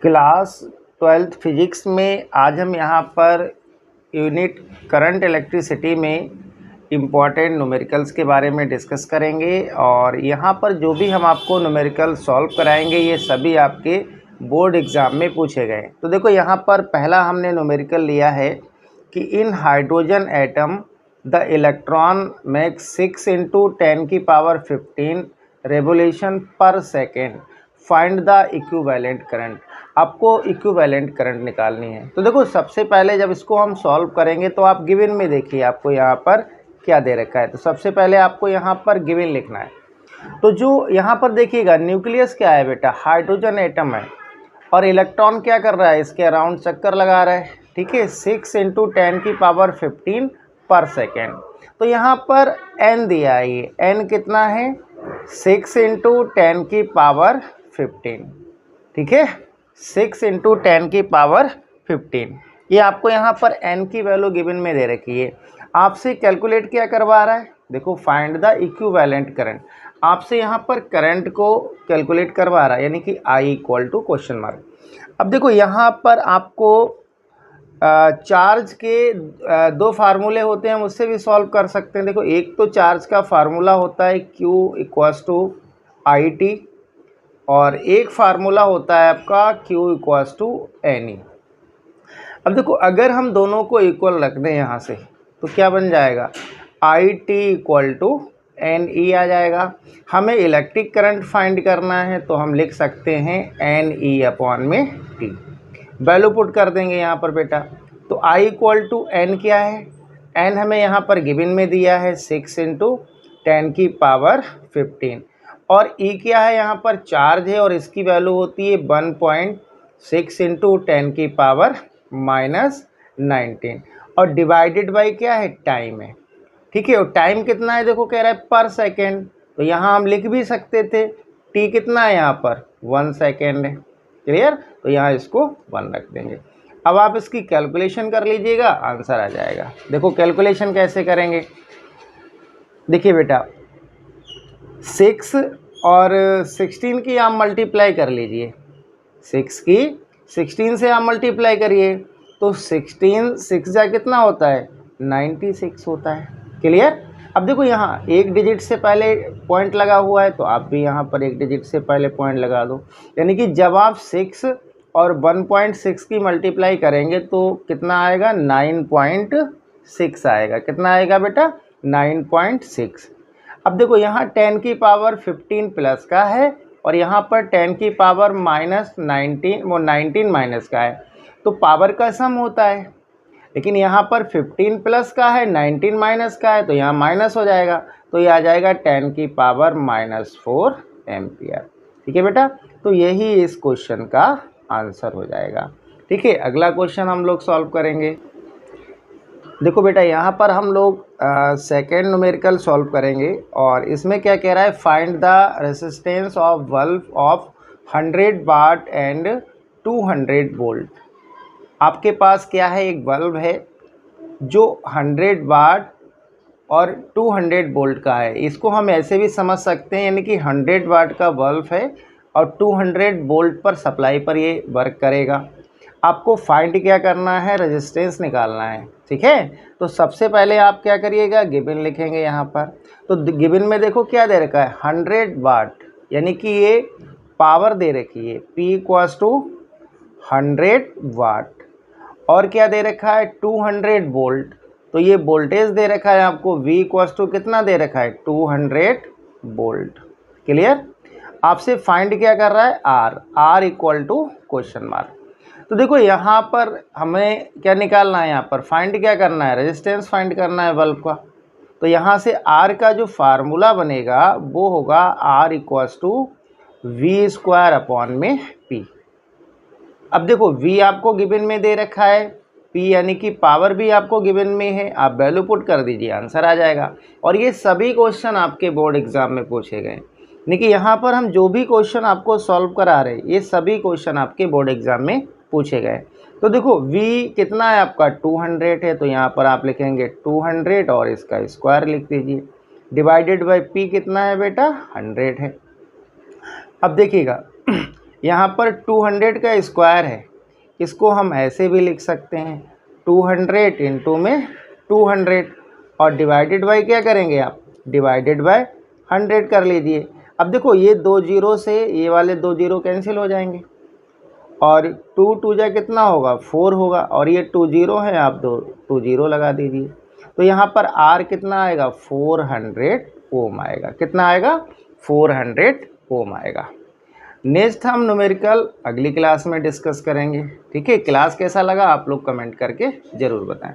Class 12th physics में आज हम यहाँ पर यूनिट करंट इलेक्ट्रिसिटी में इम्पॉर्टेंट न्यूमेरिकल्स के बारे में डिस्कस करेंगे। और यहाँ पर जो भी हम आपको न्यूमेरिकल सॉल्व कराएंगे ये सभी आपके बोर्ड एग्ज़ाम में पूछे गए। तो देखो यहाँ पर पहला हमने न्यूमेरिकल लिया है कि in hydrogen atom the electron makes 6 × 10⁻15 revolution per second, find the equivalent current. आपको इक्विवेलेंट करंट निकालनी है। तो देखो सबसे पहले जब इसको हम सॉल्व करेंगे तो आप गिवन में देखिए आपको यहाँ पर क्या दे रखा है। तो सबसे पहले आपको यहाँ पर गिवन लिखना है। तो जो यहाँ पर देखिएगा न्यूक्लियस क्या है बेटा, हाइड्रोजन एटम है और इलेक्ट्रॉन क्या कर रहा है, इसके अराउंड चक्कर लगा रहा है। ठीक है, 6 × 10⁻15 पर सेकेंड। तो यहाँ पर n दिया है, ये n कितना है 6 × 10⁻15। ठीक है, 6 × 10⁻15। ये आपको यहाँ पर n की वैल्यू गिवन में दे रखी है। आपसे कैलकुलेट क्या करवा रहा है, देखो फाइंड द इक्विवेलेंट करंट। आपसे यहाँ पर करंट को कैलकुलेट करवा रहा है, यानी कि I = क्वेश्चन मार्क। अब देखो यहाँ पर आपको चार्ज के दो फार्मूले होते हैं, हम उससे भी सॉल्व कर सकते हैं। देखो एक तो चार्ज का फार्मूला होता है Q = IT और एक फार्मूला होता है आपका Q = NE। अब देखो अगर हम दोनों को इक्वल रख दें यहाँ से तो क्या बन जाएगा, IT = NE आ जाएगा। हमें इलेक्ट्रिक करंट फाइंड करना है तो हम लिख सकते हैं NE/T। वैल्यू पुट कर देंगे यहाँ पर बेटा। तो I = N क्या है, N हमें यहाँ पर गिवन में दिया है 6 × 10⁻15 और E क्या है, यहाँ पर चार्ज है और इसकी वैल्यू होती है 1.6 × 10⁻19 और डिवाइडेड बाय क्या है, टाइम है। ठीक है, और टाइम कितना है, देखो कह रहा है पर सेकेंड। तो यहाँ हम लिख भी सकते थे T कितना है, यहाँ पर 1 सेकेंड है। क्लियर, तो यहाँ इसको 1 रख देंगे। अब आप इसकी कैलकुलेशन कर लीजिएगा, आंसर आ जाएगा। देखो कैलकुलेशन कैसे करेंगे, देखिए बेटा 6 और 16 की आप मल्टीप्लाई कर लीजिए। 6 की 16 से आप मल्टीप्लाई करिए तो 16 6 जा कितना होता है, 96 होता है। क्लियर। अब देखो यहाँ एक डिजिट से पहले पॉइंट लगा हुआ है तो आप भी यहाँ पर एक डिजिट से पहले पॉइंट लगा दो, यानी कि जब आप 6 और 1.6 की मल्टीप्लाई करेंगे तो कितना आएगा, 9.6 आएगा। कितना आएगा बेटा, 9.6। अब देखो यहाँ 10⁻15 प्लस का है और यहाँ पर 10⁻−19 वो 19 माइनस का है, तो पावर का सम होता है। लेकिन यहाँ पर 15 प्लस का है, 19 माइनस का है, तो यहाँ माइनस हो जाएगा। तो ये आ जाएगा 10⁻⁻4 एम्पियर। ठीक है बेटा, तो यही इस क्वेश्चन का आंसर हो जाएगा। ठीक है, अगला क्वेश्चन हम लोग सॉल्व करेंगे। देखो बेटा यहाँ पर हम लोग सेकेंड न्यूमेरिकल सॉल्व करेंगे और इसमें क्या कह रहा है, find the resistance of bulb of 100 watt and 200 volt. आपके पास क्या है, एक बल्ब है जो 100 वाट और 200 वोल्ट का है। इसको हम ऐसे भी समझ सकते हैं, यानी कि 100 वाट का बल्ब है और 200 वोल्ट पर सप्लाई पर ये वर्क करेगा। आपको फाइंड क्या करना है, रेजिस्टेंस निकालना है। ठीक है, तो सबसे पहले आप क्या करिएगा, गिवन लिखेंगे यहाँ पर। तो गिवन में देखो क्या दे रखा है, 100 वाट, यानी कि ये पावर दे रखी है P = 100 वाट और क्या दे रखा है, 200 वोल्ट। तो ये वोल्टेज दे रखा है आपको V = कितना दे रखा है, 200 वोल्ट। क्लियर। आपसे फाइंड क्या कर रहा है, R = क्वेश्चन मार्क। तो देखो यहाँ पर हमें क्या निकालना है, यहाँ पर फाइंड क्या करना है, रेजिस्टेंस फाइंड करना है बल्ब का। तो यहाँ से R का जो फार्मूला बनेगा वो होगा R = V²/P। अब देखो V आपको गिवन में दे रखा है, P यानी कि पावर भी आपको गिवन में है। आप वैल्यू पुट कर दीजिए, आंसर आ जाएगा। और ये सभी क्वेश्चन आपके बोर्ड एग्जाम में पूछे गए, यानी कि यहाँ पर हम जो भी क्वेश्चन आपको सॉल्व करा रहे हैं ये सभी क्वेश्चन आपके बोर्ड एग्जाम में पूछे गए। तो देखो V कितना है आपका, 200 है, तो यहाँ पर आप लिखेंगे 200 और इसका स्क्वायर लिख दीजिए। डिवाइडेड बाय P कितना है बेटा, 100 है। अब देखिएगा यहाँ पर 200 का स्क्वायर है, इसको हम ऐसे भी लिख सकते हैं 200 इंटू में 200 और डिवाइडेड बाई क्या करेंगे आप, डिवाइडेड बाय 100 कर लीजिए। अब देखो ये 2 जीरो से ये वाले 2 जीरो कैंसिल हो जाएंगे और 2 टू जा कितना होगा 4 होगा और ये 2 जीरो है, आप 2 जीरो लगा दीजिए। तो यहाँ पर R कितना आएगा 400 ओम आएगा। कितना आएगा 400 ओम आएगा। नेक्स्ट हम न्यूमेरिकल अगली क्लास में डिस्कस करेंगे। ठीक है, क्लास कैसा लगा आप लोग कमेंट करके ज़रूर बताएं।